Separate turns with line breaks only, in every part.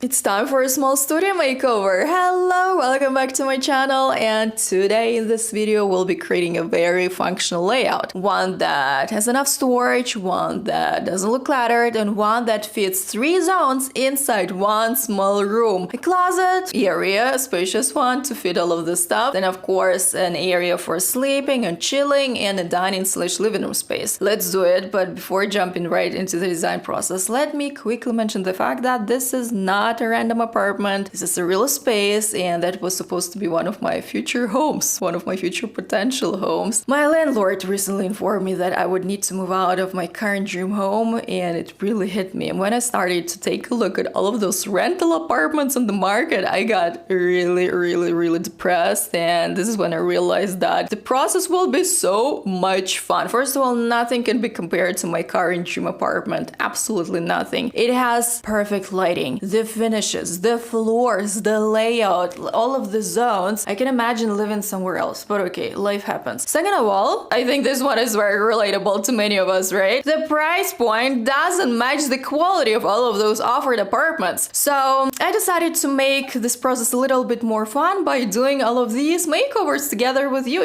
It's time for a small studio makeover. Hello, welcome back to my channel, and today in this video we'll be creating a very functional layout. One that has enough storage, one that doesn't look cluttered, and one that fits 3 zones inside one small room. A closet area, a spacious one to fit all of this stuff. Then of course an area for sleeping and chilling, and a dining/living room space. Let's do it, but before jumping right into the design process, let me quickly mention the fact that this is not a random apartment. This is a real space, and that was supposed to be one of my future homes, one of my future potential homes. My landlord recently informed me that I would need to move out of my current dream home, and it really hit me. And when I started to take a look at all of those rental apartments on the market, I got really depressed. And this is when I realized that the process will be so much fun. First of all, nothing can be compared to my current dream apartment. Absolutely nothing. It has perfect lighting, the finishes, the floors, the layout, all of the zones. I can imagine living somewhere else, but okay, life happens. Second of all, I think this one is very relatable to many of us, right? The price point doesn't match the quality of all of those offered apartments. So I decided to make this process a little bit more fun by doing all of these makeovers together with you,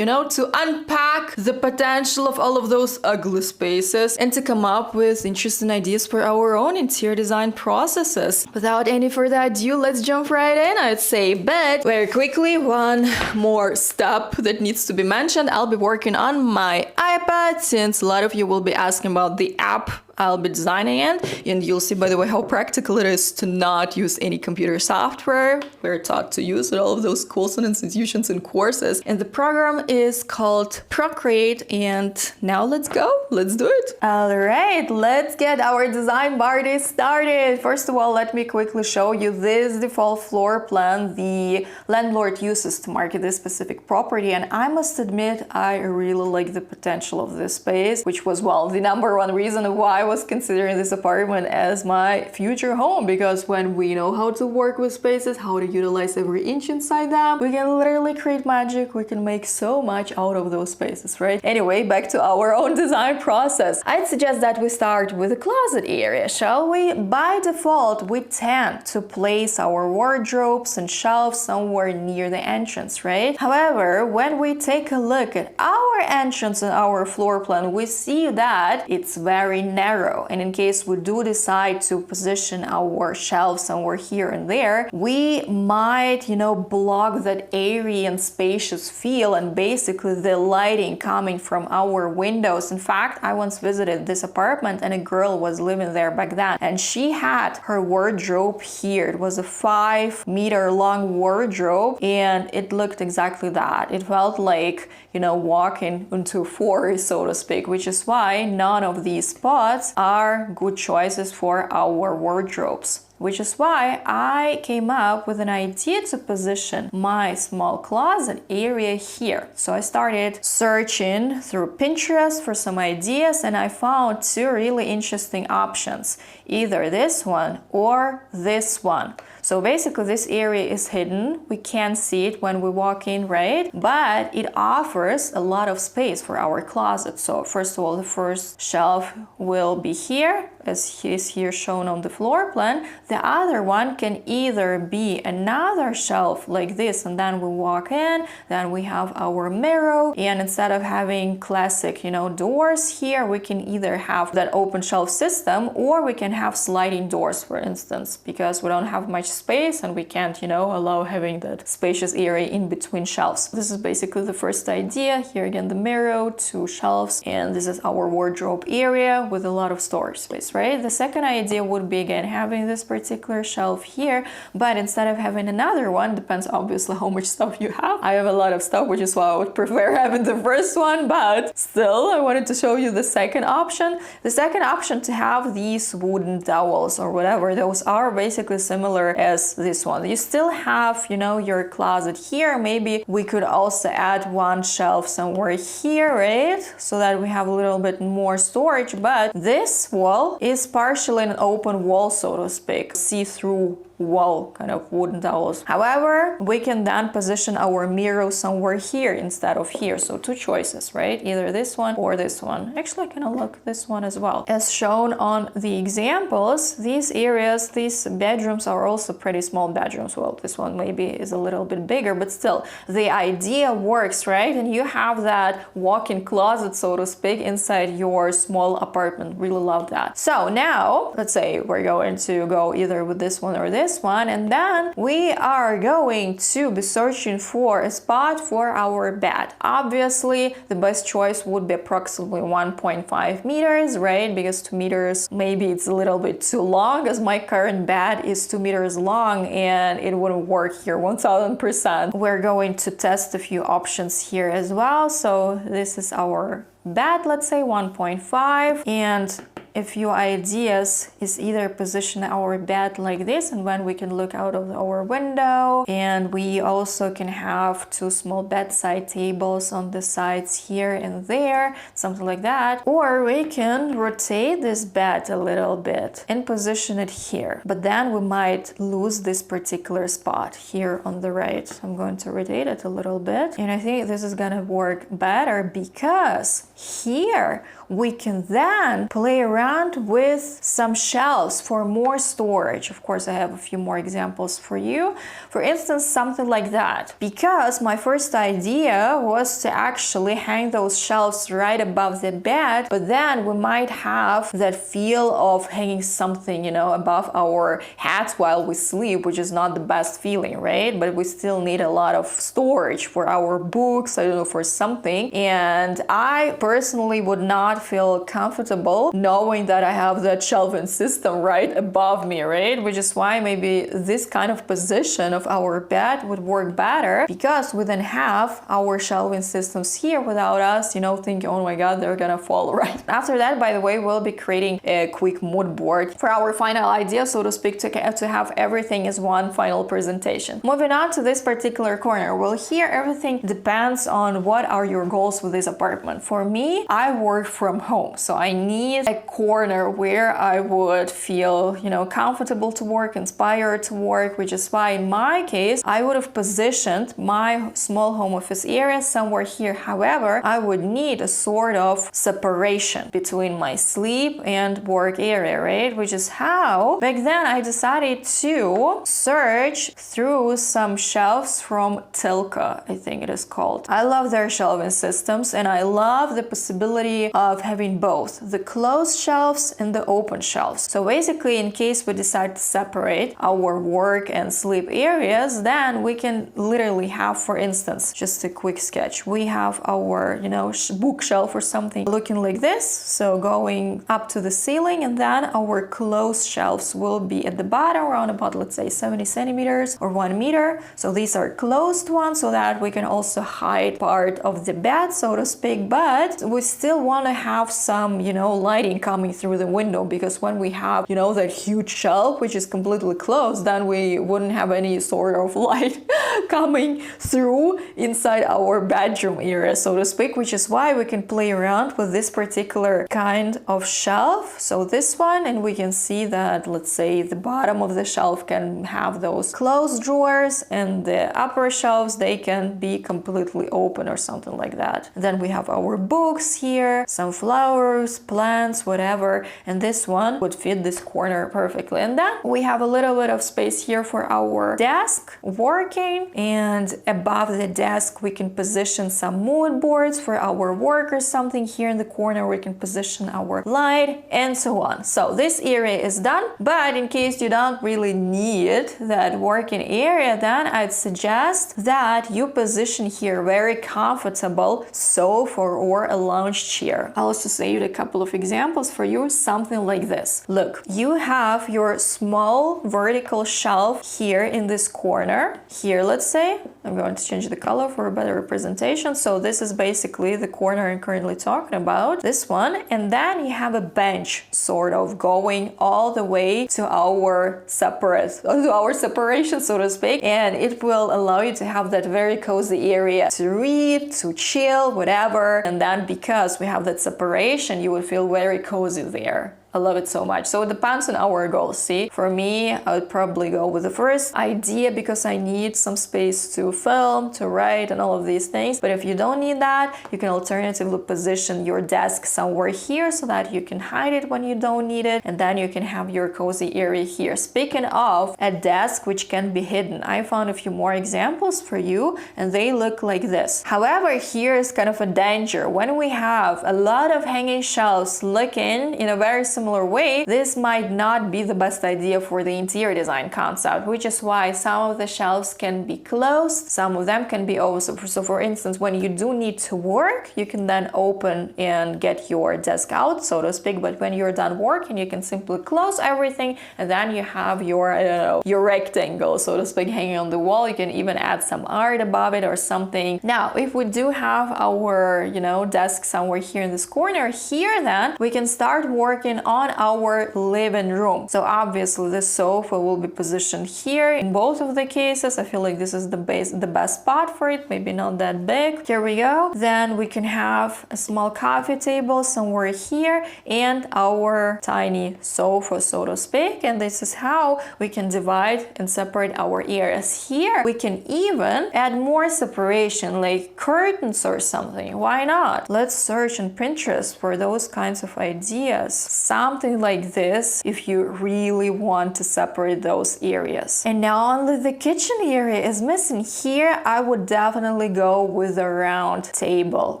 to unpack the potential of all of those ugly spaces and to come up with interesting ideas for our own interior design processes. Without any further ado, let's jump right in, I'd say. But very quickly, one more step that needs to be mentioned. I'll be working on my iPad, since a lot of you will be asking about the app I'll be designing it, and you'll see, by the way, how practical it is to not use any computer software. We're taught to use all of those schools and institutions and courses, and the program is called Procreate. And now let's go, let's do it. All right, let's get our design party started. First of all, let me quickly show you this default floor plan the landlord uses to market this specific property, and I must admit I really like the potential of this space, which was, well, the #1 reason why I was considering this apartment as my future home, because when we know how to work with spaces, how to utilize every inch inside them, we can literally create magic. We can make so much out of those spaces, right? Anyway, back to our own design process. I'd suggest that we start with the closet area, shall we? By default, we tend to place our wardrobes and shelves somewhere near the entrance, right? However, when we take a look at our entrance and our floor plan, we see that it's very narrow. And in case we do decide to position our shelves somewhere here and there, we might, block that airy and spacious feel and basically the lighting coming from our windows. In fact, I once visited this apartment and a girl was living there back then, and she had her wardrobe here. It was a 5-meter long wardrobe, and it looked exactly that. It felt like, walking into a forest, so to speak, which is why none of these spots are good choices for our wardrobes. Which is why I came up with an idea to position my small closet area here. So I started searching through Pinterest for some ideas, and I found 2 really interesting options. Either this one or this one. So basically this area is hidden. We can't see it when we walk in, right? But it offers a lot of space for our closet. So first of all, the first shelf will be here, as is here shown on the floor plan. The other one can either be another shelf like this, and then we walk in, then we have our mirror, and instead of having classic, doors here, we can either have that open shelf system, or we can have sliding doors, for instance, because we don't have much space and we can't, allow having that spacious area in between shelves. This is basically the first idea. Here again, the mirror, 2 shelves, and this is our wardrobe area with a lot of storage space, right? The second idea would be, again, having this particular shelf here, but instead of having another one, depends obviously how much stuff you have. I have a lot of stuff, which is why I would prefer having the first one, but still, I wanted to show you the second option. The second option, to have these wooden dowels or whatever, those are basically similar as this one. You still have, your closet here. Maybe we could also add 1 shelf somewhere here, right? So that we have a little bit more storage, but this wall is partially an open wall, so to speak, see-through wall kind of wooden dowels. However, we can then position our mirror somewhere here instead of here. So 2 choices, right? Either this one or this one. Actually, I can unlock this one as well. As shown on the examples, these areas, these bedrooms are also pretty small bedrooms. Well, this one maybe is a little bit bigger, but still the idea works, right? And you have that walk-in closet, so to speak, inside your small apartment. Really love that. So now let's say we're going to go either with this one or this one, and then we are going to be searching for a spot for our bed. Obviously the best choice would be approximately 1.5 meters, right? Because 2 meters maybe it's a little bit too long, as my current bed is 2 meters long and it wouldn't work here 1000%. We're going to test a few options here as well. So this is our bed, let's say 1.5, and a few ideas is either position our bed like this, and when we can look out of our window, and we also can have 2 small bedside tables on the sides here and there, something like that. Or we can rotate this bed a little bit and position it here, but then we might lose this particular spot here on the right. I'm going to rotate it a little bit, and I think this is gonna work better because here we can then play around with some shelves for more storage. Of course, I have a few more examples for you. For instance, something like that. Because my first idea was to actually hang those shelves right above the bed, but then we might have that feel of hanging something, you know, above our heads while we sleep, which is not the best feeling, right? But we still need a lot of storage for our books, I don't know, for something. And I personally would not feel comfortable knowing that I have that shelving system right above me, right? Which is why maybe this kind of position of our bed would work better, because we then have our shelving systems here without us, you know, thinking, oh my god, they're gonna fall, right? After that, by the way, we'll be creating a quick mood board for our final idea, so to speak, to have everything as one final presentation. Moving on to this particular corner. Well, here everything depends on what are your goals with this apartment. For me, I work from home, so I need a corner where I would feel, you know, comfortable to work, inspired to work, which is why in my case, I would have positioned my small home office area somewhere here. However, I would need a sort of separation between my sleep and work area, right? Which is how back then I decided to search through some shelves from Tilka, I think it is called. I love their shelving systems, and I love the possibility of having both the closed shelves and the open shelves. So basically, in case we decide to separate our work and sleep areas, then we can literally have, for instance, just a quick sketch. We have our, you know, bookshelf or something looking like this, so going up to the ceiling, and then our closed shelves will be at the bottom around about, let's say, 70 centimeters or 1 meter. So these are closed ones, so that we can also hide part of the bed, so to speak, but we still want to have some, you know, lighting coming through the window, because when we have, you know, that huge shelf which is completely closed, then we wouldn't have any sort of light coming through inside our bedroom area, so to speak, which is why we can play around with this particular kind of shelf. So this one, and we can see that, let's say, the bottom of the shelf can have those closed drawers, and the upper shelves, they can be completely open or something like that. Then we have our books here, some flowers, plants, whatever, and this one would fit this corner perfectly. And then we have a little bit of space here for our desk working, and above the desk we can position some mood boards for our work or something. Here in the corner we can position our light, and so on. So this area is done, but in case you don't really need that working area, then I'd suggest that you position here very comfortable sofa or a lounge chair. I'll also saved a couple of examples for you, something like this. Look, you have your small vertical shelf here in this corner. Here, let's say, I'm going to change the color for a better representation. So this is basically the corner I'm currently talking about, this one. And then you have a bench sort of going all the way to our separation, so to speak. And it will allow you to have that very cozy area to read, to chill, whatever. And then because we have that separation, you will feel very cozy there. I love it so much. So it depends on our goals. See, for me, I would probably go with the first idea because I need some space to film, to write, and all of these things. But if you don't need that, you can alternatively position your desk somewhere here so that you can hide it when you don't need it, and then you can have your cozy area here. Speaking of a desk which can be hidden, I found a few more examples for you, and they look like this. However, here is kind of a danger. When we have a lot of hanging shelves looking in a very similar way, this might not be the best idea for the interior design concept, which is why some of the shelves can be closed, some of them can be open. So for instance, when you do need to work, you can then open and get your desk out, so to speak, but when you're done working, you can simply close everything, and then you have your, I don't know, your rectangle, so to speak, hanging on the wall. You can even add some art above it or something. Now, if we do have our, you know, desk somewhere here in this corner here, then we can start working on our living room. So obviously the sofa will be positioned here. In both of the cases, I feel like this is the best spot for it, maybe not that big. Here we go. Then we can have a small coffee table somewhere here and our tiny sofa, so to speak. And this is how we can divide and separate our areas. Here we can even add more separation, like curtains or something. Why not? Let's search on Pinterest for those kinds of ideas. Something like this if you really want to separate those areas. And now only the kitchen area is missing. Here I would definitely go with a round table,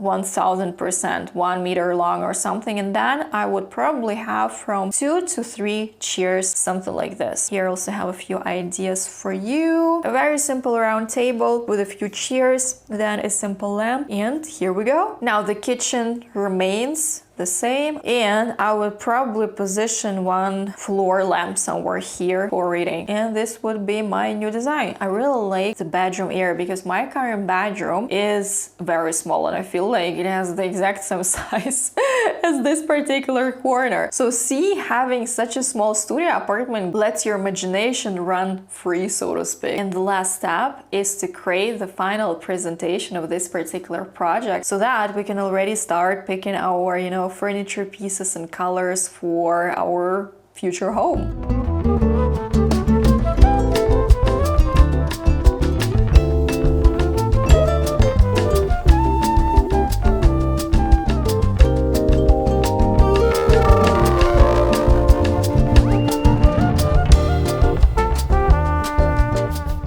1000%, 1 meter long or something, and then I would probably have from 2 to 3 chairs, something like this. Here I also have a few ideas for you. A very simple round table with a few chairs, then a simple lamp, and here we go. Now the kitchen remains the same, and I would probably position one floor lamp somewhere here for reading, and this would be my new design. I really like the bedroom area because my current bedroom is very small and I feel like it has the exact same size as this particular corner. So see, having such a small studio apartment lets your imagination run free, so to speak. And the last step is to create the final presentation of this particular project so that we can already start picking our, you know, furniture pieces and colors for our future home.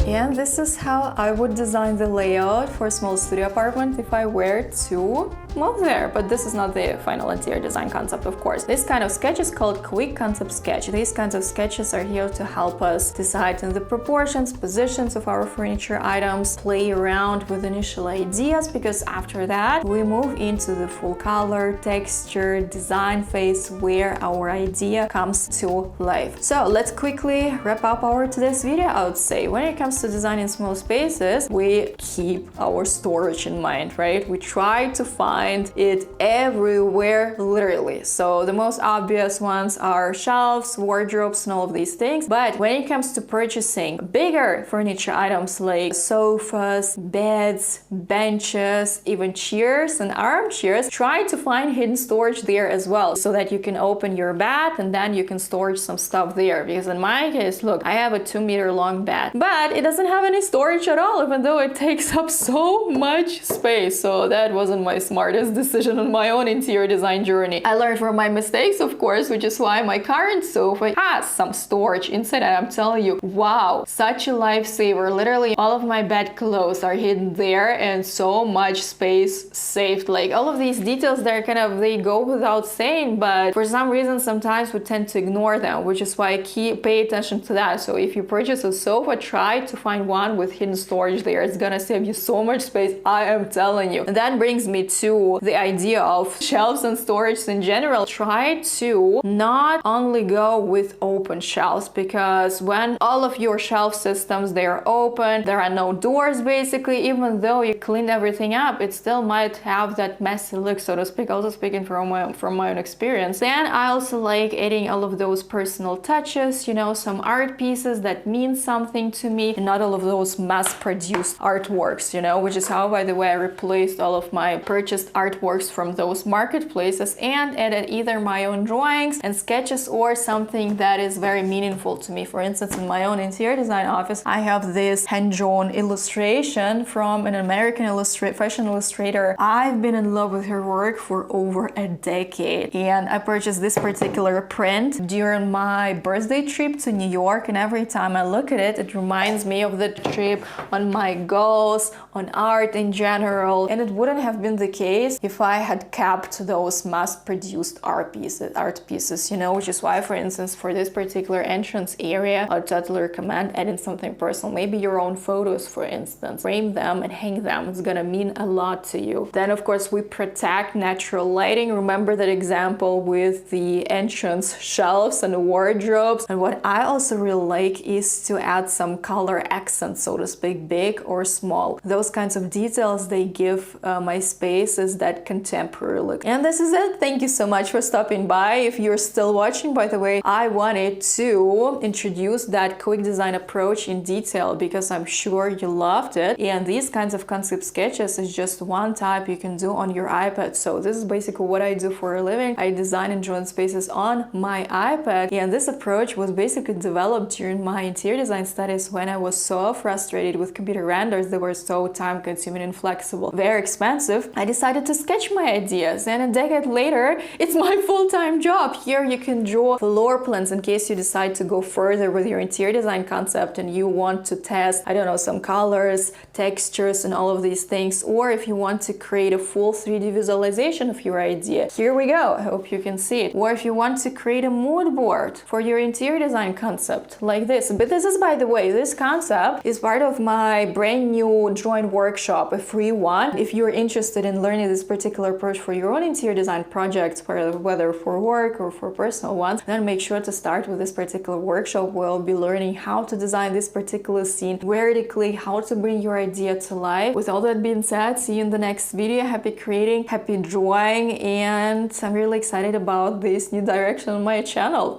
And this is how I would design the layout for a small studio apartment if I were to move there. But this is not the final interior design concept, of course. This kind of sketch is called quick concept sketch. These kinds of sketches are here to help us decide on the proportions, positions of our furniture items, play around with initial ideas, because after that we move into the full color, texture, design phase where our idea comes to life. So let's quickly wrap up our today's video. I would say when it comes to designing small spaces, we keep our storage in mind, right? We try to find it everywhere, literally. So the most obvious ones are shelves, wardrobes, and all of these things. But when it comes to purchasing bigger furniture items like sofas, beds, benches, even chairs and armchairs, try to find hidden storage there as well, so that you can open your bed and then you can store some stuff there. Because in my case, look, I have a 2 meter long bed, but it doesn't have any storage at all, even though it takes up so much space. So that wasn't my smartest decision on my own interior design journey. I learned from my mistakes, of course, which is why my current sofa has some storage inside, and I'm telling you, wow, such a lifesaver. Literally all of my bed clothes are hidden there, and so much space saved. Like all of these details, they're kind of, they go without saying, but for some reason sometimes we tend to ignore them, which is why I pay attention to that. So if you purchase a sofa, try to find one with hidden storage there. It's gonna save you so much space, I am telling you. And that brings me to the idea of shelves and storage in general. Try to not only go with open shelves, because when all of your shelf systems, they are open, there are no doors basically, even though you clean everything up, it still might have that messy look, so to speak. Also speaking from my own experience. Then I also like adding all of those personal touches, you know, some art pieces that mean something to me, and not not all of those mass-produced artworks, you know, which is how, by the way, I replaced all of my purchased artworks from those marketplaces and added either my own drawings and sketches or something that is very meaningful to me. For instance, in my own interior design office, I have this hand-drawn illustration from an American fashion illustrator. I've been in love with her work for over a decade, and I purchased this particular print during my birthday trip to New York, and every time I look at it, it reminds me of the trip, on my goals, on art in general, and it wouldn't have been the case if I had kept those mass-produced art pieces, you know, which is why, for instance, for this particular entrance area, I'd totally recommend adding something personal, maybe your own photos, for instance. Frame them and hang them. It's gonna mean a lot to you. Then, of course, we protect natural lighting. Remember that example with the entrance shelves and wardrobes. And what I also really like is to add some color accents, so to speak, big or small. Those kinds of details, they give my spaces that contemporary look. And this is it. Thank you so much for stopping by. If you're still watching, by the way, I wanted to introduce that quick design approach in detail because I'm sure you loved it. And these kinds of concept sketches is just one type you can do on your iPad. So this is basically what I do for a living. I design and draw spaces on my iPad. And this approach was basically developed during my interior design studies when I was so frustrated with computer renders that were so time-consuming and flexible, very expensive. I decided to sketch my ideas, and a decade later, it's my full-time job. Here you can draw floor plans in case you decide to go further with your interior design concept and you want to test, I don't know, some colors, textures, and all of these things, or if you want to create a full 3D visualization of your idea. Here we go. I hope you can see it. Or if you want to create a mood board for your interior design concept, like this. But this is, by the way, this concept is part of my brand new drawing workshop, a free one. If you're interested in learning this particular approach for your own interior design projects, whether for work or for personal ones, then make sure to start with this particular workshop. We'll be learning how to design this particular scene vertically, how to bring your idea to life. With all that being said, see you in the next video. Happy creating, happy drawing, and I'm really excited about this new direction on my channel.